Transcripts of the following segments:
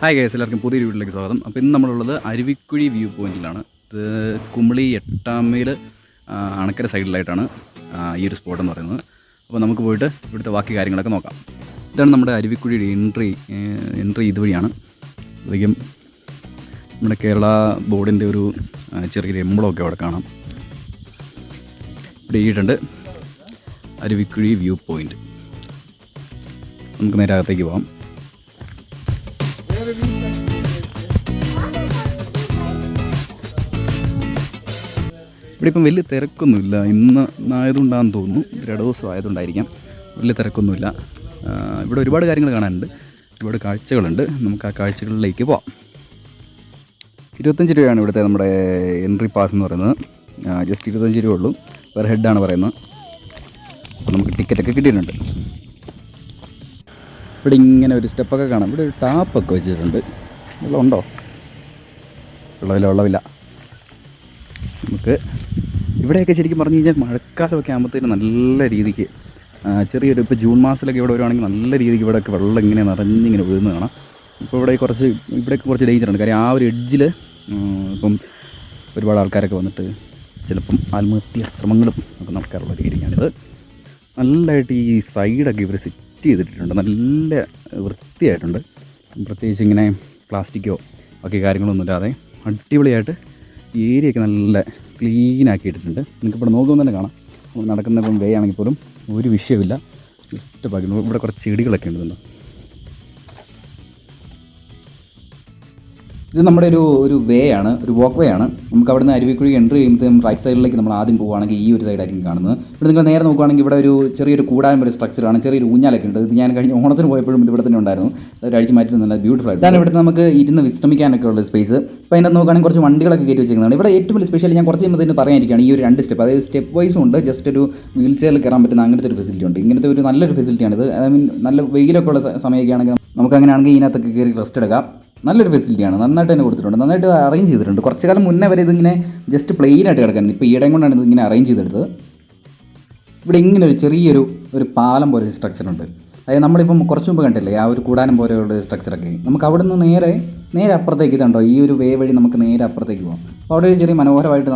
Hi guys, എല്ലാവർക്കും പുതിയൊരു വീട്ടിലേക്ക് സ്വാഗതം. അപ്പോൾ ഇന്ന് നമ്മളുള്ളത് അരുവിക്കുഴി വ്യൂ പോയിന്റിലാണ്. ഇത് കുമളി 8 മൈൽ അണക്കര സൈഡിലായിട്ടാണ് ഈ ഒരു സ്പോട്ട് എന്ന് പറയുന്നത്. അപ്പോൾ നമുക്ക് പോയിട്ട് ഇവിടുത്തെ ബാക്കി കാര്യങ്ങളൊക്കെ നോക്കാം. ഇതാണ് നമ്മുടെ അരുവിക്കുഴിയുടെ എൻട്രി ഇതുവഴിയാണ്. അധികം നമ്മുടെ കേരള ബോർഡിൻ്റെ ഒരു ചെറിയൊരു എംബ്ലമൊക്കെ അവിടെ കാണാം. ഇവിടെ എഴുതിയിട്ടുണ്ട് അരുവിക്കുഴി വ്യൂ പോയിന്റ്. നമുക്ക് നേരെ അകത്തേക്ക് പോകാം. ഇവിടെ ഇപ്പം വലിയ തിരക്കൊന്നുമില്ല. ഇന്ന് ആയതുകൊണ്ടാണെന്ന് തോന്നുന്നു, ദിവസം ആയതുകൊണ്ടായിരിക്കാം. വലിയ തിരക്കൊന്നുമില്ല. ഇവിടെ ഒരുപാട് കാര്യങ്ങൾ കാണാനുണ്ട്, ഒരുപാട് കാഴ്ചകളുണ്ട്. നമുക്ക് ആ കാഴ്ചകളിലേക്ക് പോവാം. 25 രൂപയാണ് ഇവിടുത്തെ നമ്മുടെ എൻട്രി പാസ് എന്ന് പറയുന്നത്. ജസ്റ്റ് 25 രൂപ ഉള്ളൂ. പെർ ഹെഡാണ് പറയുന്നത്. അപ്പോൾ നമുക്ക് ടിക്കറ്റൊക്കെ കിട്ടിയിട്ടുണ്ട്. ഇവിടെ ഇങ്ങനെ ഒരു സ്റ്റെപ്പൊക്കെ കാണാം. ഇവിടെ ഒരു ടാപ്പൊക്കെ വെച്ചിട്ടുണ്ട്. വെള്ളമുണ്ടോ? വെള്ളമില്ല. നമുക്ക് ഇവിടെയൊക്കെ ശരിക്കും പറഞ്ഞു കഴിഞ്ഞാൽ മഴക്കാലമൊക്കെ ആകുമ്പോഴത്തേനും നല്ല രീതിക്ക് ചെറിയൊരു ഇപ്പോൾ ജൂൺ മാസത്തിലൊക്കെ ഇവിടെ വരുവാണെങ്കിൽ നല്ല രീതിക്ക് ഇവിടെയൊക്കെ വെള്ളം ഇങ്ങനെ നിറഞ്ഞിങ്ങനെ വീഴുന്ന കാണാം. ഇപ്പോൾ ഇവിടെയൊക്കെ കുറച്ച് ഡേഞ്ചറുണ്ട്. കാര്യം ആ ഒരു എഡ്ജിൽ ഇപ്പം ഒരുപാട് ആൾക്കാരൊക്കെ വന്നിട്ട് ചിലപ്പം ആത്മഹത്യാ ശ്രമങ്ങളും ഒക്കെ നടക്കാറുള്ള രീതിയാണിത്. നല്ലതായിട്ട് ഈ സൈഡൊക്കെ ഇവർ സെറ്റ് ചെയ്തിട്ടുണ്ട്, നല്ല വൃത്തിയായിട്ടുണ്ട്. പ്രത്യേകിച്ച് ഇങ്ങനെ പ്ലാസ്റ്റിക്കോ ഒക്കെ കാര്യങ്ങളൊന്നും ഇല്ലാതെ അടിപൊളിയായിട്ട് ഈ ഏരിയയൊക്കെ നല്ല ക്ലീനാക്കി ഇട്ടിട്ടുണ്ട്. നിങ്ങൾക്കിവിടെ നോക്കുമ്പോൾ തന്നെ കാണാം. നമ്മൾ നടക്കുന്ന ഇപ്പം വേ ആണെങ്കിൽ പോലും ഒരു വിഷയമില്ല, ഇഷ്ടമാക്കി. ഇവിടെ കുറച്ച് ചെടികളൊക്കെ ഉണ്ട്. ഇത് നമ്മുടെ ഒരു വേ ആണ്, ഒരു വാക്ക് വേ ആണ്. നമുക്ക് അവിടെ നിന്ന് അരുവിക്കുഴി എൻട്രി ചെയ്യുമ്പോഴത്തേക്കും റൈറ്റ് സൈഡിലേക്ക് നമ്മൾ ആദ്യം പോവുകയാണെങ്കിൽ ഈ ഒരു സൈഡായിരിക്കും കാണുന്നത്. ഇവിടെ നിങ്ങൾ നേരെ നോക്കുകയാണെങ്കിൽ ഇവിടെ ഒരു ചെറിയൊരു കൂടാൻ ഒരു സ്ട്രക്ചറാണ്, ചെറിയൊരു ഊഞ്ഞാലൊക്കെ ഉണ്ട്. ഇത് ഞാൻ കഴിഞ്ഞ ഓണത്തിന് പോയപ്പോഴും ഇത് ഇവിടെ തന്നെ ഉണ്ടായിരുന്നു. ഒരു അഴിച്ച് മാറ്റി നല്ല ബ്യൂട്ടിഫുൾ ആയിട്ട്. ഇതാണ് ഇവിടുത്തെ നമുക്ക് ഇരുന്ന് വിശ്രമിക്കാനൊക്കെ ഉള്ള സ്പേസ്. അപ്പോൾ അതിനകത്ത് നോക്കുകയാണെങ്കിൽ കുറച്ച് വണ്ടികളൊക്കെ കയറ്റി വെച്ചിരിക്കുന്നതാണ്. ഇവിടെ ഏറ്റവും വലിയ സ്പെഷ്യൽ ഞാൻ കുറച്ച് കഴിയുമ്പോൾ പറയാനിരിക്കുകയാണ്, ഈ ഒരു 2 സ്റ്റെപ്പ്, അതായത് സ്റ്റെപ്പ് വൈസും ഉണ്ട്, ജസ്റ്റ് ഒരു വീൽ ചെയറിൽ കയറാൻ പറ്റുന്ന അങ്ങനത്തെ ഒരു ഫെസിലിറ്റി ഉണ്ട്. ഇങ്ങനത്തെ ഒരു നല്ലൊരു ഫെസിലിറ്റിയാണിത്. ഐ മീൻ നല്ല വെയിലൊക്കെ ഉള്ള സമയമൊക്കെ ആണെങ്കിൽ നമുക്ക് അങ്ങനെയാണെങ്കിൽ ഇതിനകത്തൊക്കെ കയറി റെസ്റ്റ് എടുക്കാം. നല്ലൊരു ഫെസിലിറ്റിയാണ്, നന്നായിട്ട് തന്നെ കൊടുത്തിട്ടുണ്ട്, നന്നായിട്ട് അറേഞ്ച് ചെയ്തിട്ടുണ്ട്. കുറച്ച് കാലം മുന്നേ വരെ ഇതിങ്ങനെ ജസ്റ്റ് പ്ലെയിനായിട്ട് കിടക്കുന്നത്, ഇപ്പോൾ ഈയിടെ കൊണ്ടാണ് ഇതിങ്ങനെ അറേഞ്ച് ചെയ്തെടുത്തത്. ഇവിടെ ഇങ്ങനെ ഒരു ചെറിയൊരു പാലം പോലെ ഒരു സ്ട്രക്ചറുണ്ട്. അതായത് നമ്മളിപ്പം കുറച്ച് മുമ്പ് കണ്ടില്ലേ ആ ഒരു കൂടാനം പോലെയുള്ള സ്ട്രക്ചറൊക്കെ, നമുക്ക് അവിടെ നിന്ന് നേരെ അപ്പുറത്തേക്ക് ഇതുണ്ടോ, ഈ ഒരു വേ വഴി നമുക്ക് നേരെ അപ്പുറത്തേക്ക് പോകാം. അപ്പോൾ അവിടെ ഒരു ചെറിയ മനോഹരമായിട്ട്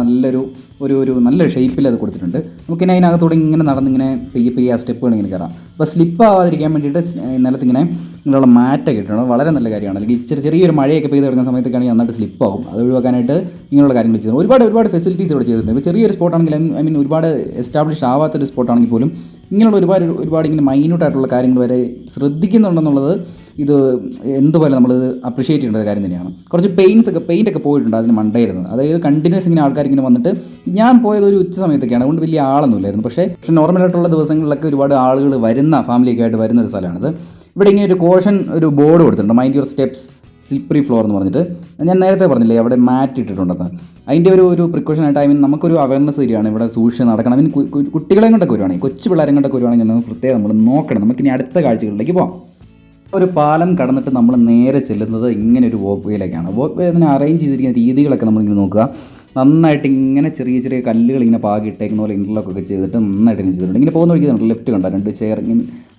നല്ലൊരു ഷേപ്പിൽ അത് കൊടുത്തിട്ടുണ്ട്. നമുക്കിനി അതിനകത്തൂടെ ഇങ്ങനെ നടന്നിങ്ങനെ പെയ്യെ ആ സ്റ്റെപ്പുകൾ ഇങ്ങനെ കയറാം. അപ്പോൾ സ്ലിപ്പ് ആവാതിരിക്കാൻ വേണ്ടിയിട്ട് നിലത്തിങ്ങനെ ഇങ്ങനെയുള്ള മാറ്റൊക്കെ ഇട്ടിട്ടുണ്ട്. വളരെ നല്ല കാര്യമാണ്. അല്ലെങ്കിൽ ചെറിയൊരു മഴയൊക്കെ പെയ്ത് കിടക്കുന്ന സമയത്തൊക്കെയാണെങ്കിൽ നന്നായിട്ട് സ്ലിപ്പാകും. അത് ഒഴിവാക്കാനായിട്ട് ഇങ്ങനെയുള്ള കാര്യങ്ങൾ ചെയ്തു. ഒരുപാട് ഫെസിലിറ്റീസ് ഇവിടെ ചെയ്തിട്ടുണ്ട്. ഇപ്പോൾ ചെറിയൊരു സ്പോട്ടാണെങ്കിൽ, ഐ മീൻ ഒരുപാട് എസ്റ്റാബ്ലിഷ് ആവാത്തൊരു സ്പോട്ടാണെങ്കിൽ പോലും ഇങ്ങനെയുള്ള ഒരുപാട് ഇങ്ങനെ മൈന്യൂട്ടായിട്ടുള്ള കാര്യങ്ങൾ വരെ ശ്രദ്ധിക്കുന്നുണ്ടെന്നുള്ളത് ഇത് എന്തുപോലെ നമ്മളിത് അപ്രിഷ്യേറ്റ് ചെയ്യേണ്ട ഒരു കാര്യം തന്നെയാണ്. കുറച്ച് പെയിൻ്റൊക്കെ പോയിട്ടുണ്ട് അതിന് മണ്ടായിരുന്നത്. അതായത് കണ്ടിന്യൂസ് ഇങ്ങനെ ആൾക്കാരിങ്ങനെ വന്നിട്ട്, ഞാൻ പോയത് ഒരു ഉച്ച സമയത്തൊക്കെയാണ്, അതുകൊണ്ട് വലിയ ആളൊന്നുമില്ലായിരുന്നു. പക്ഷേ നോർമലായിട്ടുള്ള ദിവസങ്ങളിലൊക്കെ ഒരുപാട് ആളുകൾ വരുന്ന ഫാമിലിയൊക്കെ ആയിട്ട് വരുന്ന ഒരു സ്ഥലമാണിത്. ഇവിടെ ഇങ്ങനെ ഒരു ബോർഡ് കൊടുത്തിട്ടുണ്ട്, mind your steps, slippery floor എന്ന് പറഞ്ഞിട്ട്. ഞാൻ നേരത്തെ പറഞ്ഞില്ലേ അവിടെ മാറ്റ് ഇട്ടിട്ടുണ്ടെന്ന്. അതിൻ്റെ ഒരു പ്രിക്കോഷനായിട്ട്, ഐ മീൻ നമുക്കൊരു അവയർനെസ് തരികയാണ്, ഇവിടെ സൂക്ഷിച്ച് നടക്കണം. ഐ മീൻ കുട്ടികളെ കൊണ്ടൊക്കെ വരുവാണെങ്കിൽ, കൊച്ചു പിള്ളേരെ കൊണ്ടൊക്കെ വരുവാണെങ്കിൽ നമ്മൾ പ്രത്യേകം നമ്മൾ നോക്കണം. നമുക്കിനി അടുത്ത കാഴ്ചകളിലേക്ക് പോകാം. ഒരു പാലം കടന്നിട്ട് നമ്മൾ നേരെ ചെല്ലുന്നത് ഇങ്ങനെ ഒരു വോക്ക് വേയിലേക്കാണ്. വോക്ക് വേ അതിനെ അറേഞ്ച് ചെയ്തിരിക്കുന്ന രീതികളൊക്കെ നമ്മളിങ്ങനെ നോക്കുക. നന്നായിട്ട് ഇങ്ങനെ ചെറിയ കല്ലുകൾ ഇങ്ങനെ പാകിയിട്ടേക്കുന്ന പോലെ ഇൻ്റർലോക്കൊക്കെ ചെയ്തിട്ട് നന്നായിട്ട് ഇങ്ങനെ ചെയ്തിട്ടുണ്ട്. ഇങ്ങനെ പോകുന്ന വഴിക്ക് ലെഫ്റ്റ് കണ്ട 2 ചെയർ,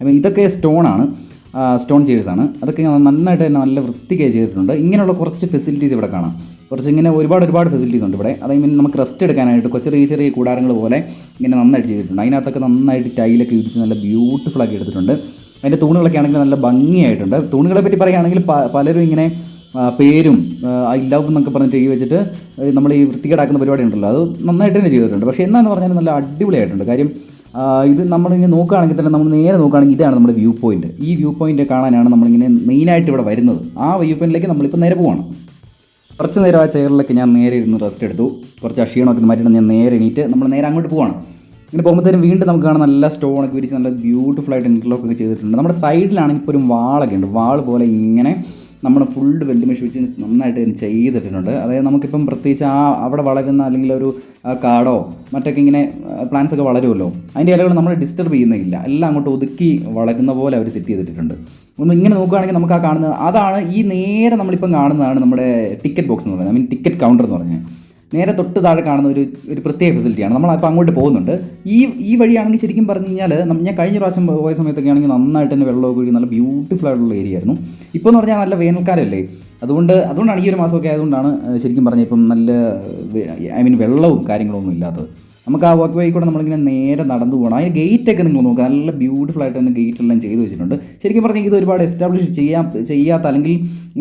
ഐ മീൻ ഇതൊക്കെ സ്റ്റോൺ ചെയർസാണ്. അതൊക്കെ നന്നായിട്ട് തന്നെ നല്ല വൃത്തിക്കായി ചെയ്തിട്ടുണ്ട്. ഇങ്ങനെയുള്ള കുറച്ച് ഫെസിലിറ്റീസ് ഇവിടെ കാണാം. കുറച്ച് ഇങ്ങനെ ഒരുപാട് ഫെസിലിറ്റീസ് ഉണ്ട് ഇവിടെ. അത് ഐ മീൻ നമുക്ക് റെസ്റ്റ് എടുക്കാനായിട്ട് ചെറിയ കൂടാരങ്ങൾ പോലെ ഇങ്ങനെ നന്നായിട്ട് ചെയ്തിട്ടുണ്ട്. അതിനകത്തൊക്കെ നന്നായിട്ട് ടൈലൊക്കെ ഇടിച്ച് നല്ല ബ്യൂട്ടിഫുള്ളാക്കി എടുത്തിട്ടുണ്ട്. അതിൻ്റെ തൂണുകളൊക്കെ ആണെങ്കിൽ നല്ല ഭംഗിയായിട്ടുണ്ട്. തൂണുകളെ പറ്റി പറയുകയാണെങ്കിൽ പലരും ഇങ്ങനെ പേരും ഐ ലവ് എന്നൊക്കെ പറഞ്ഞിട്ട് എഴുതി വെച്ചിട്ട് നമ്മൾ ഈ വൃത്തികേടാക്കുന്ന പരിപാടി ഉണ്ടല്ലോ, അത് നന്നായിട്ട് തന്നെ ചെയ്തിട്ടുണ്ട്. പക്ഷേ എന്നാന്ന് പറഞ്ഞാൽ നല്ല അടിപൊളിയായിട്ടുണ്ട്. കാര്യം ഇത് നമ്മളിങ്ങനെ നോക്കുകയാണെങ്കിൽ തന്നെ, നമ്മൾ നേരെ നോക്കുകയാണെങ്കിൽ ഇതാണ് നമ്മുടെ വ്യൂ പോയിൻറ്റ്. ഈ വ്യൂ പോയിൻറ്റ് കാണാനാണ് നമ്മളിങ്ങനെ മെയിനായിട്ട് ഇവിടെ വരുന്നത്. ആ വ്യൂ പോയിൻറ്റിലേക്ക് നമ്മളിപ്പോൾ നേരെ പോവാണ്. കുറച്ച് നേരം ആ ചെയറിലൊക്കെ ഞാൻ നേരെ ഇരുന്ന് റെസ്റ്റ് എടുത്തു. കുറച്ച് ക്ഷീണമൊക്കെ മാറ്റിയിട്ട് ഞാൻ നേരെ എണീറ്റ് നമ്മൾ നേരെ അങ്ങോട്ട് പോവാണ്. ഇങ്ങനെ പോകുമ്പോഴത്തേനും വീണ്ടും നമുക്ക് കാണാൻ നല്ല സ്റ്റോണൊക്കെ വിരിച്ച് നല്ല ബ്യൂട്ടിഫുള്ളായിട്ട് ഇൻ്റർലോക്കൊക്കെ ചെയ്തിട്ടുണ്ട്. നമ്മുടെ സൈഡിലാണെങ്കിൽ ഇപ്പോൾ ഒരു വാളൊക്കെ ഉണ്ട്. വാൾ പോലെ ഇങ്ങനെ നമ്മൾ ഫുൾ വെൽഡ് മെഷ് വെച്ച് നന്നായിട്ട് ചെയ്തിട്ടുണ്ട്. അതായത് നമുക്കിപ്പം പ്രത്യേകിച്ച് അവിടെ വളരുന്ന അല്ലെങ്കിൽ ഒരു കാടോ മറ്റൊക്കെ ഇങ്ങനെ പ്ലാന്റ്സ് ഒക്കെ വളരുമല്ലോ, അതിൻ്റെ ഇലകൾ നമ്മൾ ഡിസ്റ്റർബ് ചെയ്യുന്നില്ല, എല്ലാം അങ്ങോട്ട് ഒതുക്കി വളരുന്ന പോലെ അവർ സെറ്റ് ചെയ്തിട്ടുണ്ട്. ഒന്ന് ഇങ്ങനെ നോക്കുകയാണെങ്കിൽ നമുക്ക് അതാണ് ഈ നേരെ നമ്മളിപ്പം കാണുന്നതാണ് നമ്മുടെ ടിക്കറ്റ് ബോക്സ് എന്ന് പറയുന്നത്, ഐ മീൻ ടിക്കറ്റ് കൗണ്ടർ എന്ന് പറഞ്ഞാൽ. നേരെ തൊട്ട് താഴെ കാണുന്ന ഒരു പ്രത്യേക ഫെസിലിറ്റിയാണ്. നമ്മളപ്പോൾ അങ്ങോട്ട് പോകുന്നുണ്ട്. ഈ വഴിയാണെങ്കിൽ ശരിക്കും പറഞ്ഞു കഴിഞ്ഞാൽ ഞാൻ കഴിഞ്ഞ പ്രാവശ്യം പോയ സമയത്തൊക്കെ ആണെങ്കിൽ നന്നായിട്ട് തന്നെ വെള്ളമൊക്കെ ഒഴുകി നല്ല ബ്യൂട്ടിഫുൾ ആയിട്ടുള്ള ഏരിയ ആയിരുന്നു. ഇപ്പോൾ എന്ന് പറഞ്ഞാൽ നല്ല വേനൽക്കാലമല്ലേ, അതുകൊണ്ടാണ് ഈ ഒരു മാസമൊക്കെ ആയതുകൊണ്ടാണ് ശരിക്കും പറഞ്ഞാൽ ഇപ്പം നല്ല വെള്ളവും കാര്യങ്ങളൊന്നും ഇല്ലാത്തത്. നമുക്ക് ആ വാക്ക് വേ കൂടെ നമ്മളിങ്ങനെ നേരെ നടന്നു പോകണം. അതിന് ഗേറ്റൊക്കെ നിങ്ങൾ നോക്കുക, നല്ല ബ്യൂട്ടിഫുൾ ആയിട്ട് തന്നെ ഗേറ്റെല്ലാം ചെയ്ത് വെച്ചിട്ടുണ്ട്. ശരിക്കും പറഞ്ഞാൽ ഇത് ഒരുപാട് എസ്റ്റാബ്ലിഷ് ചെയ്യാത്ത അല്ലെങ്കിൽ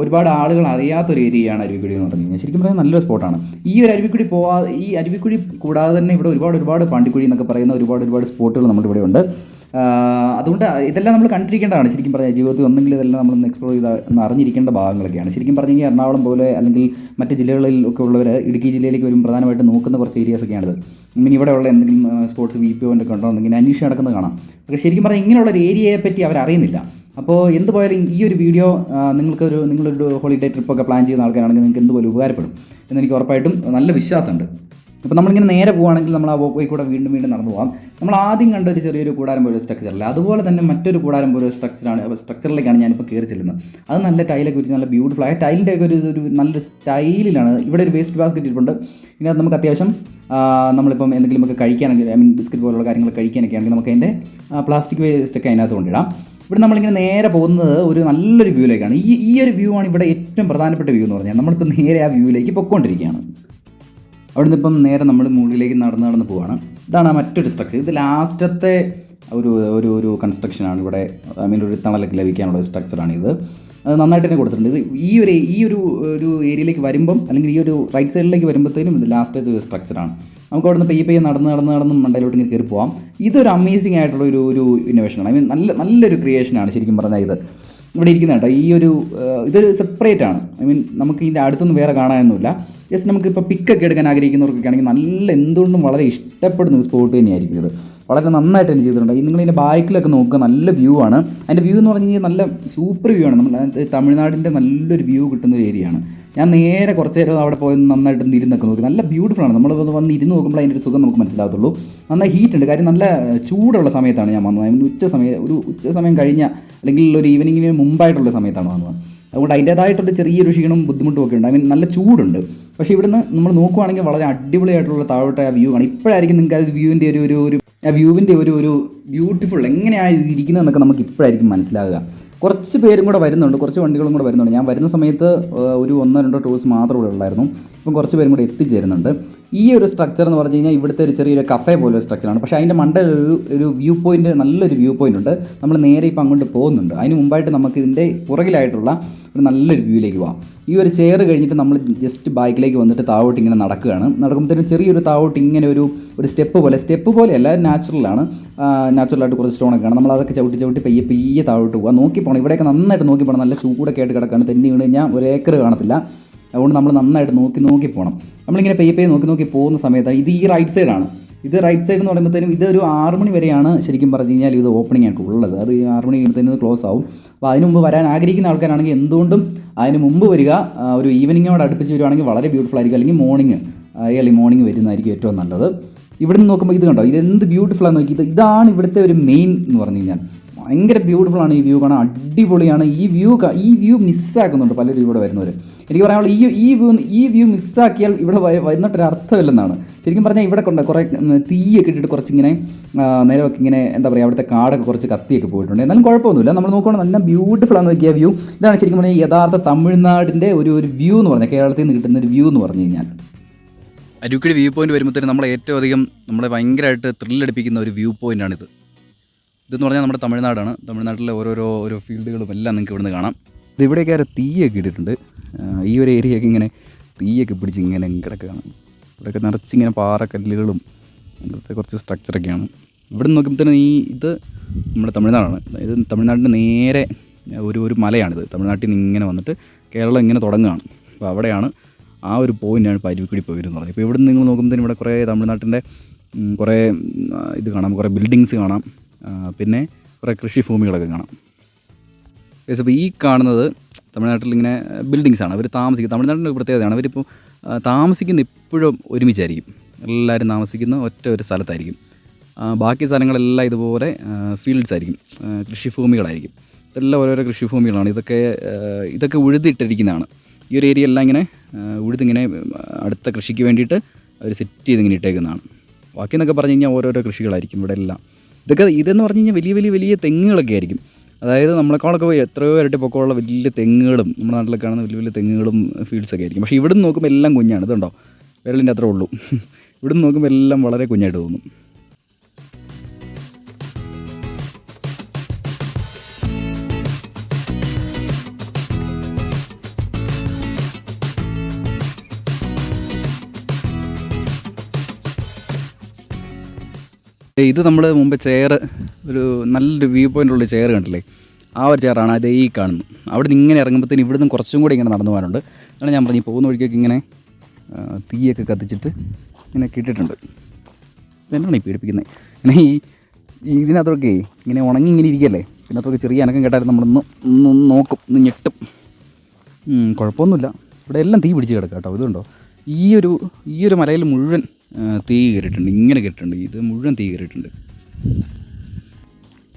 ഒരുപാട് ആളുകൾ അറിയാത്തൊരു ഏരിയയാണ് അരുവിക്കുഴി എന്ന് പറഞ്ഞു കഴിഞ്ഞാൽ. ശരിക്കും പറഞ്ഞാൽ നല്ലൊരു സ്പോട്ടാണ്. ഈ അരുവിക്കുഴി കൂടാതെ തന്നെ ഇവിടെ ഒരുപാട് പാണ്ടിക്കുഴി എന്നൊക്കെ പറയുന്ന ഒരുപാട് സ്പോട്ടുകൾ നമ്മുടെ ഇവിടെ ഉണ്ട്. അതുകൊണ്ട് ഇതെല്ലാം നമ്മൾ കണ്ടിരിക്കേണ്ടതാണ്. ശരിക്കും പറഞ്ഞാൽ ജീവിതത്തിൽ ഒന്നെങ്കിൽ ഇതെല്ലാം നമ്മളൊന്ന് എക്സ്പ്ലോർ ചെയ്ത് അറിഞ്ഞിരിക്കേണ്ട ഭാഗങ്ങളൊക്കെയാണ്. ശരിക്കും പറഞ്ഞു കഴിഞ്ഞാൽ എറണാകുളം പോലെ അല്ലെങ്കിൽ മറ്റ് ജില്ലകളിൽ ഒക്കെ ഉള്ളവർ ഇടുക്കി ജില്ലയിലേക്ക് വരും പ്രധാനമായിട്ട് നോക്കുന്ന കുറച്ച് ഏരിയാസൊക്കെയാണിത്. ഇങ്ങനെ ഇവിടെയുള്ള എന്തെങ്കിലും സ്പോർട്സ് VPO ഒക്കെ ഉണ്ടോ എന്നെങ്കിൽ അന്വേഷിച്ച് നടക്കുന്നത് കാണാം. പക്ഷേ ശരിക്കും പറഞ്ഞാൽ ഇങ്ങനെയുള്ളൊരു ഏരിയയെ പറ്റി അവരറിയുന്നില്ല. അപ്പോൾ എന്ത് പോയാലും ഈ ഒരു വീഡിയോ നിങ്ങളൊരു ഹോളിഡേ ട്രിപ്പൊക്കെ പ്ലാൻ ചെയ്യുന്ന ആൾക്കാരാണെങ്കിൽ നിങ്ങൾക്ക് എന്തുപോലെ ഉപകാരപ്പെടും എന്നെനിക്ക് ഉറപ്പായിട്ടും നല്ല വിശ്വാസമുണ്ട്. അപ്പോൾ നമ്മളിങ്ങനെ നേരെ പോവുകയാണെങ്കിൽ നമ്മൾ ആ വോക്ക് വേ കൂടെ വീണ്ടും നടന്നു പോകാം. നമ്മൾ ആദ്യം കണ്ട ഒരു ചെറിയൊരു കൂടാരം പോലെ സ്ട്രക്ചറില്ല, അതുപോലെ തന്നെ മറ്റൊരു കൂടാരം പോലെ സ്ട്രക്ചറിലേക്കാണ് ഞാനിപ്പോൾ കയറി ചെല്ലുന്നത്. അത് നല്ല ടൈലൊക്കെ വെച്ച് നല്ല ബ്യൂട്ടിഫുൾ ആയ ടൈലിൻ്റെ ഒക്കെ ഒരു നല്ലൊരു സ്റ്റൈലിലാണ്. ഇവിടെ ഒരു വേസ്റ്റ് ബാസ്ക്കറ്റ് ഇരിപ്പുണ്ട്. ഇതിനകത്ത് നമുക്ക് അത്യാവശ്യം നമ്മളിപ്പം എന്തെങ്കിലുമൊക്കെ കഴിക്കാനെങ്കിൽ ബിസ്ക്കറ്റ് പോലുള്ള കാര്യങ്ങൾ കഴിക്കാനൊക്കെ ആണെങ്കിൽ നമുക്ക് അതിൻ്റെ പ്ലാസ്റ്റിക് വേസ്റ്റൊക്കെ അതിനകത്ത് കൊണ്ടിടാം. ഇവിടെ നമ്മളിങ്ങനെ നേരെ പോകുന്നത് ഒരു നല്ലൊരു വ്യൂയിലേക്കാണ്. ഈ ഒരു വ്യൂ ആണ് ഇവിടെ ഏറ്റവും പ്രധാനപ്പെട്ട വ്യൂ എന്ന് പറഞ്ഞാൽ. നമ്മളിപ്പോൾ നേരെ ആ വ്യൂയിലേക്ക് പൊയ്ക്കൊണ്ടിരിക്കുകയാണ്. അവിടെ നിന്ന് ഇപ്പം നേരെ നമ്മൾ മുകളിലേക്ക് നടന്ന് പോവുകയാണ്. ഇതാണ് മറ്റൊരു സ്ട്രക്ചർ. ഇത് ലാസ്റ്റത്തെ ഒരു കൺസ്ട്രക്ഷനാണ്. ഇവിടെ ഒരു തണലൊക്കെ ലഭിക്കാനുള്ള സ്ട്രക്ചറാണിത്. അത് നന്നായിട്ട് തന്നെ കൊടുത്തിട്ടുണ്ട്. ഇത് ഈ ഒരു ഏരിയയിലേക്ക് വരുമ്പം അല്ലെങ്കിൽ ഈ ഒരു റൈറ്റ് സൈഡിലേക്ക് വരുമ്പോഴത്തേനും ഇത് ലാസ്റ്റത്തെ ഒരു സ്ട്രക്ചറാണ്. നമുക്ക് അവിടെ നിന്ന് പയ്യെ നടന്ന് മണ്ടയിലോട്ട് ഇങ്ങനെ കയറി പോകാം. ഇതൊരു അമേസിംഗ് ആയിട്ടുള്ള ഒരു ഇന്നോവേഷനാണ്. നല്ലൊരു ക്രിയേഷനാണ് ശരിക്കും പറഞ്ഞാൽ. ഇവിടെ ഇരിക്കുന്ന കേട്ടോ ഇതൊരു സെപ്പറേറ്റ് ആണ്. നമുക്ക് ഇതിൻ്റെ അടുത്തൊന്നും വേറെ കാണാനൊന്നുമില്ല. ജസ്റ്റ് നമുക്കിപ്പോൾ പിക്കൊക്കെ എടുക്കാൻ ആഗ്രഹിക്കുന്നവർക്കൊക്കെ ആണെങ്കിൽ എന്തുകൊണ്ടും വളരെ ഇഷ്ടപ്പെടുന്ന സ്പോട്ട് തന്നെയായിരിക്കും ഇത്. വളരെ നന്നായിട്ട് തന്നെ ചെയ്തിട്ടുണ്ട്. നിങ്ങളിതിൻ്റെ ബാക്കിലൊക്കെ നോക്കുക, നല്ല വ്യൂ ആണ്. അതിൻ്റെ വ്യൂ എന്ന് പറഞ്ഞു കഴിഞ്ഞാൽ നല്ല സൂപ്പർ വ്യൂ ആണ്. നമ്മൾ തമിഴ്നാടിൻ്റെ നല്ലൊരു വ്യൂ കിട്ടുന്ന ഒരു ഏരിയയാണ്. ഞാൻ നേരെ കുറച്ച് നേരം അവിടെ പോയി നന്നായിട്ട് ഇരുന്നൊക്കെ നോക്കി. നല്ല ബ്യൂട്ടിഫുൾ ആണ്. നമ്മൾ വന്ന് ഇരുന്ന് നോക്കുമ്പോൾ അതിൻ്റെ ഒരു സുഖം നമുക്ക് മനസ്സിലാകത്തുള്ളൂ. നന്നായി ഹീറ്റ് ഉണ്ട്. കാര്യം നല്ല ചൂടുള്ള സമയത്താണ് ഞാൻ വന്നത്. ഉച്ച സമയം കഴിഞ്ഞ അല്ലെങ്കിൽ ഒരു ഈവനിങ്ങിന് മുമ്പായിട്ടുള്ള സമയത്താണ് വന്നത്. അതുകൊണ്ട് അതിൻ്റേതായിട്ടൊരു ചെറിയൊരു ക്ഷീണവും ബുദ്ധിമുട്ടും ഒക്കെ ഉണ്ട്. നല്ല ചൂടുണ്ട്. പക്ഷേ ഇവിടുന്ന് നമ്മൾ നോക്കുവാണെങ്കിൽ വളരെ അടിപൊളിയായിട്ടുള്ള താഴോട്ട് ആ വ്യൂ ആണ്. ഇപ്പോഴായിരിക്കും നിങ്ങൾക്ക് ആ വ്യൂവിൻ്റെ ഒരു ബ്യൂട്ടിഫുൾ എങ്ങനെയാണ് ഇരിക്കുന്നതെന്നൊക്കെ നമുക്ക് ഇപ്പോഴായിരിക്കും മനസ്സിലാകുക. കുറച്ച് പേരും കൂടെ വരുന്നുണ്ട്, കുറച്ച് വണ്ടികളും കൂടെ വരുന്നുണ്ട്. ഞാൻ വരുന്ന സമയത്ത് ഒരു 1-2 ടൂർസ് മാത്രമേ ഇവിടെ ഉള്ളായിരുന്നു. ഇപ്പം കുറച്ച് പേരും കൂടെ എത്തിച്ചേരുന്നുണ്ട്. ഈ ഒരു സ്ട്രക്ചർ എന്ന് പറഞ്ഞു കഴിഞ്ഞാൽ ഇവിടുത്തെ ഒരു ചെറിയൊരു കഫേ പോലെ സ്ട്രക്ചറാണ്. പക്ഷേ അതിൻ്റെ മണ്ടയിൽ ഒരു വ്യൂ പോയിൻറ്റ്, നല്ലൊരു വ്യൂ പോയിൻ്റ് ഉണ്ട്. നമ്മൾ നേരെ ഇപ്പം അങ്ങോട്ട് പോകുന്നുണ്ട്. അതിന് മുമ്പായിട്ട് നമുക്ക് ഇതിൻ്റെ പുറകിലായിട്ടുള്ള ഒരു നല്ലൊരു വ്യൂയിലേക്ക് പോകാം. ഈ ഒരു ചെയർ കഴിഞ്ഞിട്ട് നമ്മൾ ജസ്റ്റ് ബാക്കിലേക്ക് വന്നിട്ട് താവോട്ട് ഇങ്ങനെ നടക്കുമ്പോഴത്തേനും ചെറിയൊരു താവോട്ട് ഇങ്ങനെ ഒരു സ്റ്റെപ്പ് പോലെയല്ല, നാച്ചുറലായിട്ട് കുറച്ച് സ്റ്റോണൊക്കെ കാണാം. നമ്മൾ അതൊക്കെ ചവിട്ടി പയ്യെ താവോട്ട് പോകാം. നോക്കി പോകണം. ഇവിടെയൊക്കെ നന്നായിട്ട് നോക്കി പോകണം. നല്ല ചൂടൊക്കെ ആയിട്ട് കിടക്കാണ്. തെന്നി വീണ് കഴിഞ്ഞാൽ 1 ഏക്കർ കാണത്തില്ല. അതുകൊണ്ട് നമ്മൾ നന്നായിട്ട് നോക്കി പോകണം. നമ്മളിങ്ങനെ പയ്യെ നോക്കി പോകുന്ന സമയത്താണ് ഇത് ഈ റൈറ്റ് സൈഡാണ്. ഇത് റൈറ്റ് സൈഡ് എന്ന് പറയുമ്പോഴത്തേനും ഇതൊരു 6 മണി വരെയാണ് ശരിക്കും പറഞ്ഞു കഴിഞ്ഞാൽ ഇത് ഓപ്പണിംഗ് ആയിട്ടുള്ളത്. അത് 6 മണി കഴിയുമ്പോഴത്തേനും ഇത് ക്ലോസ് ആവും. അപ്പോൾ അതിന് മുമ്പ് വരാൻ ആഗ്രഹിക്കുന്ന ആൾക്കാരാണെങ്കിൽ എന്തുകൊണ്ടും അതിന് മുമ്പ് വരിക. ഒരു ഈവനിങ്ങോട് അടുപ്പിച്ച് വരുവാണെങ്കിൽ വളരെ ബ്യൂട്ടിഫുൾ ആയിരിക്കും. അല്ലെങ്കിൽ ഏർലി മോർണിംഗ് വരുന്നതായിരിക്കും ഏറ്റവും നല്ലത്. ഇവിടെ നിന്ന് നോക്കുമ്പോൾ ഇത് കണ്ടോ, ഇതെന്ത് ബ്യൂട്ടിഫുള്ളാന്ന് നോക്കി. ഇതാണ് ഇവിടുത്തെ ഒരു മെയിൻ എന്ന് പറഞ്ഞു കഴിഞ്ഞാൽ. ഭയങ്കര ബ്യൂട്ടിഫുള്ളാണ് ഈ വ്യൂ കാണാൻ, അടിപൊളിയാണ്. ഈ വ്യൂ മിസ്സാക്കുന്നുണ്ട് പലരും ഇവിടെ വരുന്നവർ. എനിക്ക് പറയാനുള്ള ഈ വ്യൂ മിസ്സാക്കിയാൽ ഇവിടെ വന്നിട്ടൊരു അർത്ഥമില്ലെന്നാണ്. ശരിക്കും പറഞ്ഞാൽ ഇവിടെ കുറേ തീയൊക്കെ ഇട്ടിട്ട് കുറച്ചിങ്ങനെ നേരമൊക്കെ ഇങ്ങനെ എന്താ പറയുക, അവിടുത്തെ കാടൊക്കെ കുറച്ച് കത്തിയൊക്കെ പോയിട്ടുണ്ട്. എന്നാലും കുഴപ്പമൊന്നുമില്ല. നമ്മൾ നോക്കുകയാണെങ്കിൽ നല്ല ബ്യൂട്ടിഫുള്ളാന്ന് നോക്കിയ വ്യൂ. ഇതാണ് ശരിക്കും പറഞ്ഞാൽ യഥാർത്ഥ തമിഴ്നാടിൻ്റെ ഒരു വ്യൂ എന്ന് പറഞ്ഞാൽ, കേരളത്തിൽ നിന്ന് കിട്ടുന്ന ഒരു വ്യൂ എന്ന് പറഞ്ഞു കഴിഞ്ഞാൽ. അരുവിക്കുഴി വ്യൂ പോയിന്റ് വരുമ്പോഴത്തേനും നമ്മളെ ഏറ്റവും അധികം നമ്മളെ ഭയങ്കരമായിട്ട് ത്രില്ലടിപ്പിക്കുന്ന ഒരു വ്യൂ പോയിൻ്റാണിത്. ഇതെന്ന് പറഞ്ഞാൽ നമ്മുടെ തമിഴ്നാടാണ്. തമിഴ്നാട്ടിലെ ഓരോ ഫീൽഡുകളും എല്ലാം നിങ്ങൾക്ക് ഇവിടുന്ന് കാണാം. ഇവിടെയൊക്കെ ആരോ തീയൊക്കെ ഇട്ടിട്ടുണ്ട്. ഈ ഒരു ഏരിയയൊക്കെ ഇങ്ങനെ തീയൊക്കെ പിടിച്ച് ഇങ്ങനെ കിടക്കുകയാണ്. ഇവിടെയൊക്കെ നിറച്ചിങ്ങനെ പാറക്കല്ലുകളും അങ്ങനത്തെ കുറച്ച് സ്ട്രക്ചറൊക്കെയാണ്. ഇവിടെ നോക്കുമ്പോഴത്തേനും ഇത് നമ്മുടെ തമിഴ്നാടാണ്. ഇത് തമിഴ്നാടിൻ്റെ നേരെ ഒരു മലയാണിത്. തമിഴ്നാട്ടിൽ നിന്ന് ഇങ്ങനെ വന്നിട്ട് കേരളം ഇങ്ങനെ തുടങ്ങുകയാണ്. അപ്പോൾ അവിടെയാണ് ആ ഒരു പോയിൻ്റാണ് ഇപ്പോൾ അരുവിക്കുഴി പോയിരുന്നു പറഞ്ഞത്. ഇപ്പോൾ ഇവിടെ നിങ്ങൾ നോക്കുമ്പോഴത്തേനും ഇവിടെ കുറേ തമിഴ്നാട്ടിൻ്റെ കുറേ ഇത് കാണാം, കുറേ ബിൽഡിങ്സ് കാണാം, പിന്നെ കുറേ കൃഷിഭൂമികളൊക്കെ കാണാം. അപ്പോൾ ഈ കാണുന്നത് തമിഴ്നാട്ടിൽ ഇങ്ങനെ ബിൽഡിങ്സാണ്. അവർ താമസിക്കുന്നത് തമിഴ്നാട്ടിൻ്റെ ഒരു പ്രത്യേകതയാണ്. അവരിപ്പോൾ താമസിക്കുന്ന എപ്പോഴും ഒരുമിച്ചായിരിക്കും. എല്ലാവരും താമസിക്കുന്ന ഒരു സ്ഥലത്തായിരിക്കും. ബാക്കി സ്ഥലങ്ങളെല്ലാം ഇതുപോലെ ഫീൽഡ്സ് ആയിരിക്കും, കൃഷിഭൂമികളായിരിക്കും. ഇതെല്ലാം ഓരോരോ കൃഷിഭൂമികളാണ്. ഇതൊക്കെ ഉഴുതിയിട്ടിരിക്കുന്നതാണ്. ഈ ഒരു ഏരിയ എല്ലാം ഇങ്ങനെ ഉഴുതിങ്ങനെ അടുത്ത കൃഷിക്ക് വേണ്ടിയിട്ട് അവർ സെറ്റ് ചെയ്ത് ഇങ്ങനെ ഇട്ടേക്കുന്നതാണ്. ബാക്കിയെന്നൊക്കെ പറഞ്ഞു കഴിഞ്ഞാൽ ഓരോരോ കൃഷികളായിരിക്കും ഇവിടെ എല്ലാം. ഇതെന്ന് പറഞ്ഞു കഴിഞ്ഞാൽ വലിയ വലിയ വലിയ തെങ്ങുകളൊക്കെ ആയിരിക്കും. അതായത് നമ്മളെക്കാളൊക്കെ എത്രയോ ഇരട്ടി പൊക്കമുള്ള വലിയ തെങ്ങുകളും നമ്മുടെ നാട്ടിലൊക്കെ കാണുന്ന വലിയ വലിയ തെങ്ങുകളും ഫീൽഡ്സൊക്കെ ആയിരിക്കും. പക്ഷേ ഇവിടുന്ന് നോക്കുമ്പോൾ എല്ലാം കുഞ്ഞാണ്. ഇതുണ്ടോ, വിരലിൻ്റെ അത്രേ ഉള്ളൂ. ഇവിടുന്ന് നോക്കുമ്പോൾ എല്ലാം വളരെ കുഞ്ഞായിട്ട് തോന്നും. ഇത് നമ്മൾ മുമ്പ് ചെയർ, ഒരു നല്ലൊരു വ്യൂ പോയിൻ്റുള്ള ചെയർ കണ്ടില്ലേ, ആ ഒരു ചെയറാണ് അത് ഈ കാണുന്നത്. അവിടെ നിന്ന് ഇങ്ങനെ ഇറങ്ങുമ്പോഴത്തേന് ഇവിടുന്ന് കുറച്ചും കൂടി ഇങ്ങനെ നടന്നു പോകാനുണ്ട്. അതാണ് ഞാൻ പറഞ്ഞു, പോകുന്ന വഴിക്കൊക്കെ ഇങ്ങനെ തീയൊക്കെ കത്തിച്ചിട്ട് ഇങ്ങനെ കിട്ടിയിട്ടുണ്ട്. ഇതെന്നാണ് ഈ പീഡിപ്പിക്കുന്നത്? ഇങ്ങനെ ഇതിനകത്തൊക്കെ ഇങ്ങനെ ഉണങ്ങി ഇങ്ങനെ ഇരിക്കുകയല്ലേ, ഇതിനകത്തൊക്കെ ചെറിയ അനക്കം കേട്ടാലും നമ്മളൊന്ന് നോക്കും, ഒന്ന് ഞെട്ടും. കുഴപ്പമൊന്നുമില്ല. ഇവിടെ എല്ലാം തീ പിടിച്ച് കിടക്കാം കേട്ടോ. ഇതുണ്ടോ, ഈ ഒരു മലയിൽ മുഴുവൻ തീ കയറിയിട്ടുണ്ട്, ഇങ്ങനെ കയറിയിട്ടുണ്ട്. ഇത് മുഴുവൻ തീ കയറിയിട്ടുണ്ട്.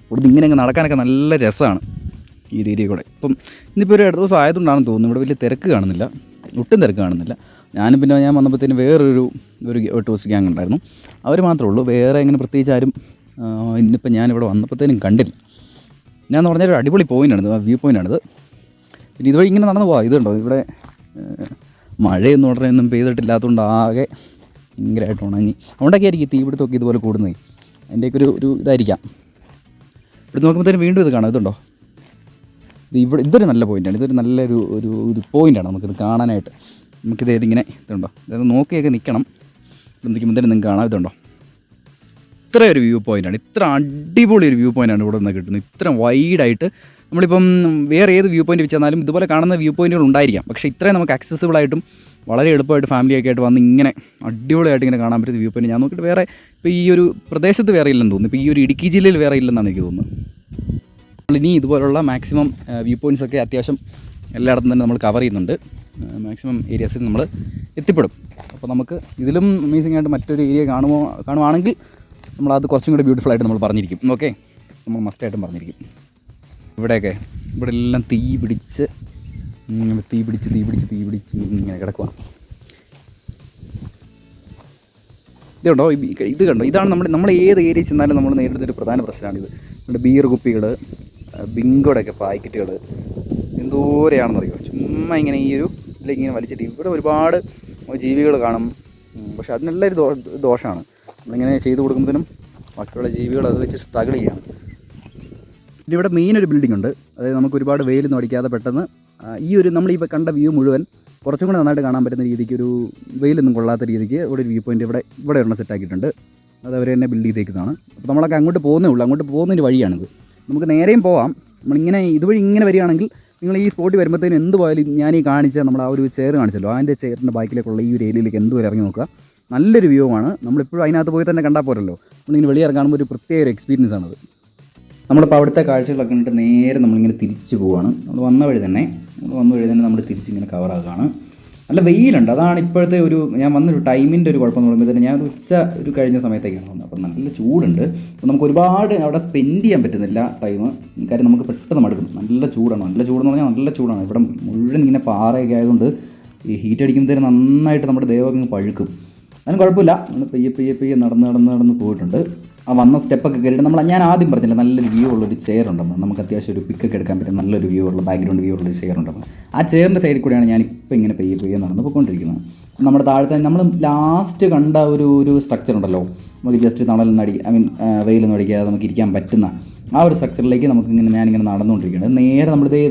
ഇവിടുന്ന് ഇങ്ങനെ അങ്ങ് നടക്കാനൊക്കെ നല്ല രസമാണ് ഈ ഏരിയ കൂടെ. ഇപ്പം ഇന്നിപ്പോൾ ഒരു അടുത്ത ദിവസം ആയതുകൊണ്ടാണെന്ന് തോന്നുന്നു ഇവിടെ വലിയ തിരക്ക് കാണുന്നില്ല, ഒട്ടും തിരക്ക് കാണുന്നില്ല. ഞാൻ വന്നപ്പോഴത്തേന് വേറൊരു ടൂറിസ്റ്റ് ഗ്യാങ് ഉണ്ടായിരുന്നു, അവർ മാത്രമേ ഉള്ളൂ. വേറെ ഇങ്ങനെ പ്രത്യേകിച്ച് ആരും ഇന്നിപ്പോൾ ഞാനിവിടെ വന്നപ്പോഴത്തേനും കണ്ടില്ല. ഞാൻ പറഞ്ഞൊരു അടിപൊളി പോയിൻ്റാണിത്, വ്യൂ പോയിൻ്റാണിത്. പിന്നെ ഇതുവഴി ഇങ്ങനെ നടന്നു പോകാം. ഇതുണ്ടോ, ഇവിടെ മഴയൊന്നും ഉടനെയൊന്നും പെയ്തിട്ടില്ലാത്തതുകൊണ്ട് ആകെ ഭയങ്കരമായിട്ട് ഉണങ്ങി. അതുകൊണ്ടൊക്കെ ആയിരിക്കും തീപിടുത്തമൊക്കെ ഇതുപോലെ കൂടുന്നത്. അതിൻ്റെയൊക്കെ ഒരു ഇതായിരിക്കാം. ഇവിടെ നോക്കുമ്പോഴത്തേനും വീണ്ടും ഇത് കാണാം. ഇതുണ്ടോ, ഇതൊരു നല്ല പോയിൻ്റാണ്. ഇതൊരു നല്ലൊരു പോയിൻ്റാണ് നമുക്കിത് കാണാനായിട്ട്. ഇതിങ്ങനെ ഇതുണ്ടോ, ഇതൊന്ന് നോക്കിയൊക്കെ നിൽക്കണം. ഇവിടെ നിൽക്കുമ്പോഴത്തേനും നിങ്ങൾക്ക് കാണാം. ഇതുണ്ടോ, ഇത്ര ഒരു വ്യൂ പോയിൻ്റാണ്. ഇത്ര അടിപൊളി ഒരു വ്യൂ പോയിൻ്റാണ് ഇവിടെ നിന്ന് കിട്ടുന്നത്. ഇത്ര വൈഡായിട്ട് നമ്മളിപ്പം വേറെ ഏത് വ്യൂ പോയിൻ്റ് വെച്ച് തന്നാലും ഇതുപോലെ കാണുന്ന വ്യൂ പോയിൻറ്റുകൾ ഉണ്ടായിരിക്കാം. പക്ഷേ ഇത്രയും നമുക്ക് ആക്സസിബിളായിട്ടും വളരെ എളുപ്പമായിട്ട് ഫാമിലിയൊക്കെ ആയിട്ട് വന്ന് ഇങ്ങനെ അടിപൊളിയായിട്ട് ഇങ്ങനെ കാണാൻ പറ്റുന്ന വ്യൂ പോയിൻ്റ് ഞാൻ നോക്കിയിട്ട് വേറെ ഇപ്പോൾ ഈ ഒരു പ്രദേശത്ത് വേറെ ഇല്ലെന്ന് തോന്നുന്നു. ഇപ്പോൾ ഈ ഒരു ഇടുക്കി ജില്ലയിൽ വേറെ ഇല്ലെന്നാണ് എനിക്ക് തോന്നുന്നത്. നമ്മളിനി ഇതുപോലുള്ള മാക്സിമം വ്യൂ പോയിൻറ്റ്സൊക്കെ അത്യാവശ്യം എല്ലായിടത്തും തന്നെ നമ്മൾ കവർ ചെയ്യുന്നുണ്ട്. മാക്സിമം ഏരിയാസിൽ നമ്മൾ എത്തിപ്പെടും. അപ്പോൾ നമുക്ക് ഇതിലും അമേസിംഗ് ആയിട്ട് മറ്റൊരു ഏരിയ കാണുവാണെങ്കിൽ നമ്മളത് കുറച്ചും കൂടി ബ്യൂട്ടിഫുള്ളായിട്ട് നമ്മൾ പറഞ്ഞിരിക്കും. ഓക്കെ, നമ്മൾ മസ്റ്റായിട്ടും പറഞ്ഞിരിക്കും. ഇവിടെ എല്ലാം തീ പിടിച്ച് ഇങ്ങനെ കിടക്കുവാണ്. ഇതുണ്ടോ, ഇത് കണ്ടോ, ഇതാണ് നമ്മൾ ഏത് ഏരിയ ചെന്നാലും നമ്മൾ നേരിടുന്നൊരു പ്രധാന പ്രശ്നമാണിത്. നമ്മുടെ ബിയർ കുപ്പികൾ, ബിങ്കോടെയൊക്കെ പാക്കറ്റുകൾ എന്തോരെയാണെന്നറിയോ, ചുമ്മാ ഇങ്ങനെ ഇതിലേക്ക് ഇങ്ങനെ വലിച്ചിട്ട്. ഇവിടെ ഒരുപാട് ജീവികൾ കാണും, പക്ഷെ അതിനുള്ളൊരു ദോഷമാണ്. നമ്മളിങ്ങനെ ചെയ്ത് കൊടുക്കുമ്പോഴത്തേനും ബാക്കിയുള്ള ജീവികൾ അത് വെച്ച് സ്ട്രഗിൾ ചെയ്യാണ്. പിന്നെ ഇവിടെ മെയിൻ ഒരു ബിൽഡിംഗ് ഉണ്ട്. അതായത് നമുക്ക് ഒരുപാട് വെയിലൊന്നും അടിക്കാതെ പെട്ടെന്ന് നമ്മൾ ഈ കണ്ട വ്യൂ മുഴുവൻ കുറച്ചും കൂടെ നന്നായിട്ട് കാണാൻ പറ്റുന്ന രീതിക്ക്, ഒരു വെയിലൊന്നും കൊള്ളാത്ത രീതിക്ക് ഇവിടെ ഒരു വ്യൂ പോയിൻ്റ് ഇവിടെ ഒരെണ്ണം സെറ്റാക്കിയിട്ടുണ്ട്. അത് അവർ തന്നെ ബിൽഡ് ചെയ്തേക്കുന്നതാണ്. അപ്പോൾ നമ്മളൊക്കെ അങ്ങോട്ട് പോകുന്നേ ഉള്ളൂ. അങ്ങോട്ട് പോകുന്നതിന് വഴിയാണിത്. നമുക്ക് നേരെയും പോവാം. നമ്മളിങ്ങനെ ഇതുവഴി ഇങ്ങനെ വരികയാണെങ്കിൽ നിങ്ങൾ ഈ സ്പോട്ടിൽ വരുമ്പോഴത്തേനും എന്ത് പോയാലും ഞാൻ ഈ കാണിച്ച നമ്മൾ ആ ഒരു ചെയർ കാണിച്ചല്ലോ, അതിൻ്റെ ചെയറിൻ്റെ ബാക്കിലേക്കുള്ള ഈ ഒരു ഏരിയയിലേക്ക് എന്തുവരെ ഇറങ്ങി നോക്കുക. നല്ലൊരു വ്യൂ ആണ്. നമ്മളിപ്പോഴും അതിനകത്ത് പോയി തന്നെ കണ്ടാൽ പോരല്ലോ. നമ്മളിങ്ങനെ വെളിയിറങ്ങുമ്പോൾ ഒരു പ്രത്യേക ഒരു എക്സ്പീരിയൻസ് ആണത്. നമ്മളിപ്പോൾ അവിടുത്തെ കാഴ്ചകളൊക്കെ കണ്ടിട്ട് നേരെ നമ്മളിങ്ങനെ തിരിച്ചു പോവുകയാണ്. നമ്മൾ വന്ന വഴി തന്നെ നമ്മൾ തിരിച്ചിങ്ങനെ കവറാക്കുകയാണ്. നല്ല വെയിലുണ്ട്. അതാണ് ഇപ്പോഴത്തെ ഞാൻ വന്നൊരു ടൈമിൻ്റെ ഒരു കുഴപ്പം എന്ന് പറയുമ്പോൾ ഞാൻ ഒരു കഴിഞ്ഞ സമയത്തേക്കാണ് വന്നത്. അപ്പോൾ നല്ല ചൂടുണ്ട്. അപ്പോൾ നമുക്ക് ഒരുപാട് അവിടെ സ്പെൻഡ് ചെയ്യാൻ പറ്റുന്നില്ല ടൈം. കാര്യം നമുക്ക് പെട്ടെന്ന് മടുക്കും. നല്ല ചൂടാണ്. നല്ല ചൂടെന്ന് പറഞ്ഞാൽ നല്ല ചൂടാണ്. ഇവിടെ മുഴുവൻ ഇങ്ങനെ പാറയൊക്കെ ആയതുകൊണ്ട് ഈ ഹീറ്റ് അടിക്കുമ്പോഴത്തേനും നന്നായിട്ട് നമ്മുടെ ദേഹമൊക്കെ പഴുക്കും. അതിന് കുഴപ്പമില്ല. നമ്മൾ പെയ്യെ നടന്ന് പോയിട്ടുണ്ട്. ആ വന്ന സ്റ്റെപ്പൊക്കെ കയറിയിട്ട് ഞാൻ ആദ്യം പറഞ്ഞില്ല നല്ലൊരു വ്യൂ ഉള്ളൊരു ചെയർ ഉണ്ടെന്ന്. നമുക്ക് അത്യാവശ്യം ഒരു പിക്കൊക്കെ എടുക്കാൻ പറ്റും നല്ലൊരു വ്യൂ ഉള്ള ബാക്ക്ഗ്രൗണ്ട് വ്യൂ ഉള്ളൊരു ചെയർ ഉണ്ടെന്ന്. ആ ചെയറിൻ്റെ സൈഡിൽ കൂടെയാണ് ഞാനിപ്പോൾ ഇങ്ങനെ പെയ്യെ നടന്ന് പോയിക്കൊണ്ടിരിക്കുന്നത്. നമ്മുടെ താഴത്തെ നമ്മൾ ലാസ്റ്റ് കണ്ട ഒരു സ്ട്രക്ചർ ഉണ്ടല്ലോ, നമുക്ക് ജസ്റ്റ് വെയിലൊന്നും അടിക്കാതെ നമുക്ക് ഇരിക്കാൻ പറ്റുന്ന ആ ഒരു സ്ട്രക്ചറിലേക്ക് ഞാനിങ്ങനെ നടന്നുകൊണ്ടിരിക്കുകയാണ്.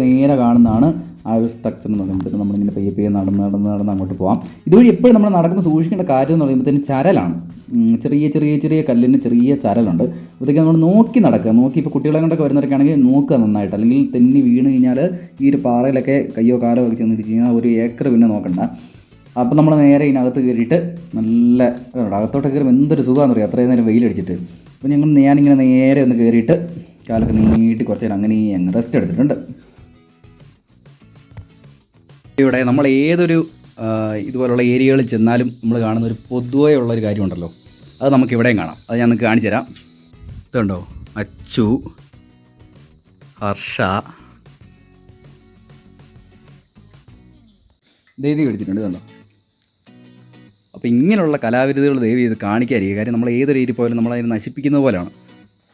നേരെ കാണുന്നതാണ് ആ ഒരു സ്ട്രക്ചർ എന്ന് പറയുമ്പോഴത്തേക്കും നമ്മളിങ്ങനെ പെയ്യെ നടന്ന് അങ്ങോട്ട് പോകാം. ഇതുവഴി എപ്പോഴും നമ്മൾ നടക്കുമ്പോൾ സൂക്ഷിക്കേണ്ട കാര്യം എന്ന് പറയുമ്പോഴത്തേനും ചരലാണ്. ചെറിയ കല്ലിന് ചെറിയ ചരലുണ്ട്. അപ്പോഴത്തേക്കും നമ്മൾ നോക്കി നടക്കുക. ഇപ്പോൾ കുട്ടികളെ കൊണ്ടൊക്കെ വരുന്നവരൊക്കെയാണെങ്കിൽ നോക്കുക നന്നായിട്ട്. അല്ലെങ്കിൽ തെന്നി വീണ് കഴിഞ്ഞാൽ ഈ ഒരു പാറയിലൊക്കെ കയ്യോ കാലോ ഒക്കെ ചെന്നിട്ട് കഴിഞ്ഞാൽ ഒരു ഏക്കർ പിന്നെ നോക്കണ്ട. അപ്പോൾ നമ്മൾ നേരെ ഇതിനകത്ത് കയറിയിട്ട് നല്ല അകത്തോട്ട് കയറുമ്പോൾ എന്തൊരു സുഖമാണെന്ന് പറയുക, അത്രയും നേരം വെയിലടിച്ചിട്ട്. അപ്പോൾ ഞാനിങ്ങനെ നേരെ ഒന്ന് കയറിയിട്ട് കാലൊക്കെ നീട്ടി കുറച്ച് നേരം അങ്ങനെ അങ്ങ് റെസ്റ്റ് എടുത്തിട്ടുണ്ട്. ഇവിടെ നമ്മൾ ഏതൊരു ഇതുപോലുള്ള ഏരിയകളിൽ ചെന്നാലും നമ്മൾ കാണുന്ന ഒരു പൊതുവേ ഉള്ളൊരു കാര്യമുണ്ടല്ലോ, അത് നമുക്ക് ഇവിടെയും കാണാം. അത് ഞാൻ നിങ്ങൾക്ക് കാണിച്ചു തരാം. ഇതുണ്ടോ, അച്ചു, ഹർഷ, എഴുതി പിടിച്ചിട്ടുണ്ട് കണ്ടോ. അപ്പോൾ ഇങ്ങനെയുള്ള കലാവിരുദ്ധകൾ ദയവ് ചെയ്ത് കാണിക്കാതിരിക്കുക. കാര്യം നമ്മൾ ഏതൊരു രീതി പോയാലും നമ്മളതിനെ നശിപ്പിക്കുന്ന പോലെയാണ്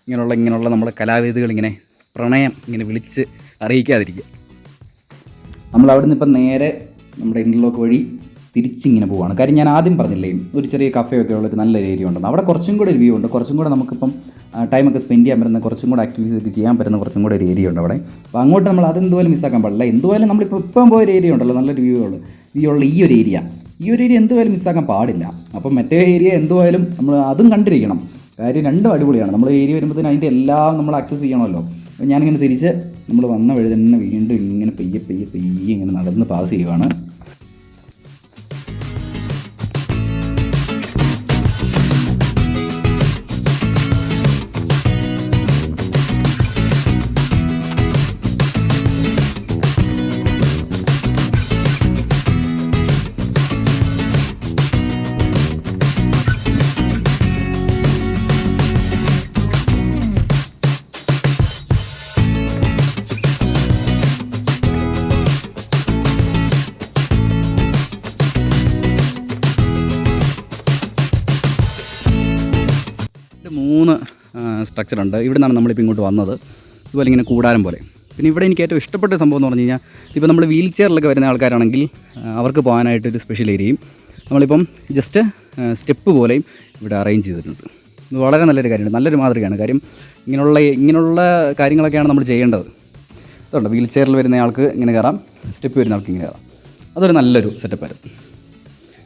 ഇങ്ങനെയുള്ള നമ്മുടെ കലാവിരുദ്ധകൾ ഇങ്ങനെ പ്രണയം ഇങ്ങനെ വിളിച്ച് അറിയിക്കാതിരിക്കുക. നമ്മൾ അവിടെ നിന്ന് ഇപ്പം നേരെ നമ്മുടെ ഇൻ്റർലോക്ക് വഴി തിരിച്ചിങ്ങനെ പോവുകയാണ്. കാര്യം ഞാൻ ആദ്യം പറഞ്ഞില്ലേ ഒരു ചെറിയ കഫേയൊക്കെ ഉള്ളൊരു നല്ലൊരു ഏരിയ ഉണ്ടെന്ന്. അവിടെ കുറച്ചും കൂടെ ഒരു വ്യൂ ഉണ്ട്, കുറച്ചും കൂടെ നമുക്കിപ്പം ടൈമൊക്കെ സ്പെൻഡ് ചെയ്യാൻ പറ്റുന്ന, കുറച്ചും കൂടെ ആക്ടിവിറ്റീസ് ഒക്കെ ചെയ്യാൻ പറ്റുന്ന കുറച്ചും കൂടെ ഒരു ഏരിയ ഉണ്ട് അവിടെ. അപ്പോൾ അങ്ങോട്ട് നമ്മൾ അതെന്തുപോലും മിസ്സാക്കാൻ പാടില്ല. എന്തുപോലും നമ്മളിപ്പോൾ ഇപ്പം പോയൊരു ഏരിയ ഉണ്ടല്ലോ, നല്ലൊരു വ്യൂ ഉള്ള ഈ ഒരു ഏരിയ എന്തുപോലും മിസ്സാക്കാൻ പാടില്ല. അപ്പം മറ്റേ ഏരിയ എന്തുപോലും നമ്മൾ അതും കണ്ടിരിക്കണം. കാര്യം രണ്ടും അടിപൊളിയാണ്. നമ്മൾ ഏരിയ വരുമ്പോഴത്തേനും അതിൻ്റെ എല്ലാം നമ്മൾ ആക്സസ് ചെയ്യണമല്ലോ. അപ്പോൾ ഞാനിങ്ങനെ തിരിച്ച് നമ്മൾ വന്ന വഴി തന്നെ വീണ്ടും ഇങ്ങനെ പെയ്യെ ഇങ്ങനെ നടന്ന് പാസ് ചെയ്യുവാണ്. മൂന്ന് സ്ട്രക്ചറുണ്ട്. ഇവിടെ നിന്നാണ് നമ്മളിപ്പോൾ ഇങ്ങോട്ട് വന്നത്. ഇതുപോലെ ഇങ്ങനെ കൂടാരം പോലെ. പിന്നെ ഇവിടെ എനിക്ക് ഏറ്റവും ഇഷ്ടപ്പെട്ട സംഭവം എന്ന് പറഞ്ഞു കഴിഞ്ഞാൽ, ഇപ്പോൾ നമ്മൾ വീൽ ചെയറിലൊക്കെ വരുന്ന ആൾക്കാരാണെങ്കിൽ അവർക്ക് പോകാനായിട്ടൊരു സ്പെഷ്യൽ ഏരിയയും നമ്മളിപ്പം ജസ്റ്റ് സ്റ്റെപ്പ് പോലെയും ഇവിടെ അറേഞ്ച് ചെയ്തിട്ടുണ്ട്. ഇത് വളരെ നല്ലൊരു കാര്യമാണ്, നല്ലൊരു മാതൃകയാണ്. കാര്യം ഇങ്ങനെയുള്ള കാര്യങ്ങളൊക്കെയാണ് നമ്മൾ ചെയ്യേണ്ടത്. അതുകൊണ്ട് വീൽ ചെയറിൽ വരുന്ന ആൾക്ക് ഇങ്ങനെ കയറാം, സ്റ്റെപ്പ് വരുന്ന ആൾക്ക് ഇങ്ങനെ കയറാം. അതൊരു നല്ലൊരു സെറ്റപ്പായിരുന്നു.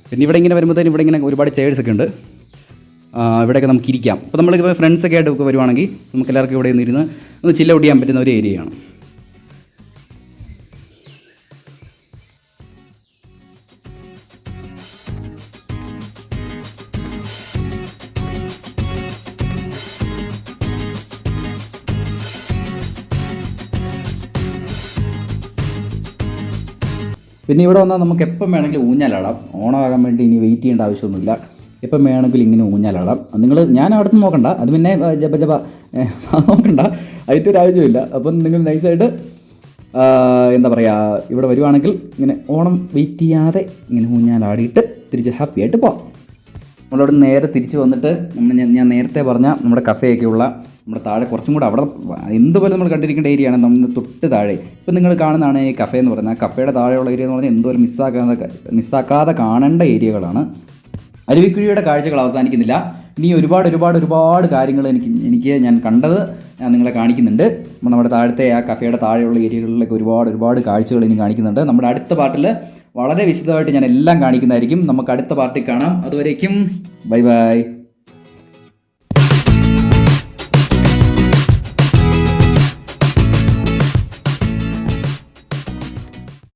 പിന്നെ ഇവിടെ ഇങ്ങനെ വരുമ്പോഴത്തേനും ഇവിടെ ഇങ്ങനെ ഒരുപാട് ചെയർസൊക്കെ ഉണ്ട്. ഇവിടെയൊക്കെ നമുക്ക് ഇരിക്കാം. അപ്പോൾ നമ്മളിപ്പോൾ ഫ്രണ്ട്സൊക്കെ ആയിട്ട് ഒക്കെ വരുവാണെങ്കിൽ നമുക്ക് എല്ലാവർക്കും ഇവിടെ ഇരുന്ന് ഒന്ന് ചില്ല ഔട്ട് ചെയ്യാൻ പറ്റുന്ന ഒരു ഏരിയയാണ്. പിന്നെ ഇവിടെ വന്നാൽ നമുക്ക് എപ്പം വേണമെങ്കിലും ഊഞ്ഞാലാടാം. ഓണമാകാൻ വേണ്ടി ഇനി വെയിറ്റ് ചെയ്യേണ്ട ആവശ്യമൊന്നുമില്ല. എപ്പം വേണമെങ്കിലും ഇങ്ങനെ ഊഞ്ഞാലാടാം. ഞാൻ അവിടെ നിന്ന് നോക്കണ്ട, അത് പിന്നെ ജപ നോക്കണ്ട, അതിൻ്റെ ഒരു ആവശ്യമില്ല. അപ്പം നിങ്ങൾ നൈസായിട്ട് എന്താ പറയുക, ഇവിടെ വരുവാണെങ്കിൽ ഇങ്ങനെ ഓണം വെയിറ്റ് ചെയ്യാതെ ഇങ്ങനെ ഊഞ്ഞാലാടിയിട്ട് തിരിച്ച് ഹാപ്പി ആയിട്ട് പോവാം. നമ്മളവിടെ നേരെ തിരിച്ച് വന്നിട്ട് ഞാൻ നേരത്തെ പറഞ്ഞ നമ്മുടെ കഫേയൊക്കെയുള്ള നമ്മുടെ താഴെ കുറച്ചും കൂടെ അവിടെ എന്തുപോലെ നമ്മൾ കണ്ടിരിക്കേണ്ട ഏരിയയാണ് നമ്മൾ തൊട്ട് താഴെ. ഇപ്പം നിങ്ങൾ കാണുന്നതാണ് ഈ കഫേ എന്ന് പറയുന്നത്. ആ കഫേയുടെ താഴെയുള്ള ഏരിയ എന്ന് പറഞ്ഞാൽ എന്തുപോലെ മിസ്സാക്കാതെ കാണേണ്ട ഏരിയകളാണ്. അരുവിക്കുഴിയുടെ കാഴ്ചകൾ അവസാനിക്കുന്നില്ല. ഇനി ഒരുപാട് കാര്യങ്ങൾ ഞാൻ കണ്ടത് ഞാൻ നിങ്ങളെ കാണിക്കുന്നുണ്ട്. നമ്മുടെ താഴത്തെ ആ കഫേയുടെ താഴെയുള്ള ഏരിയകളിലൊക്കെ ഒരുപാട് കാഴ്ചകൾ ഇനി കാണിക്കുന്നുണ്ട്. നമ്മുടെ അടുത്ത പാർട്ടിൽ വളരെ വിശദമായിട്ട് ഞാൻ എല്ലാം കാണിക്കുന്നതായിരിക്കും. നമുക്ക് അടുത്ത പാർട്ടിൽ കാണാം. അതുവരേക്കും ബൈ.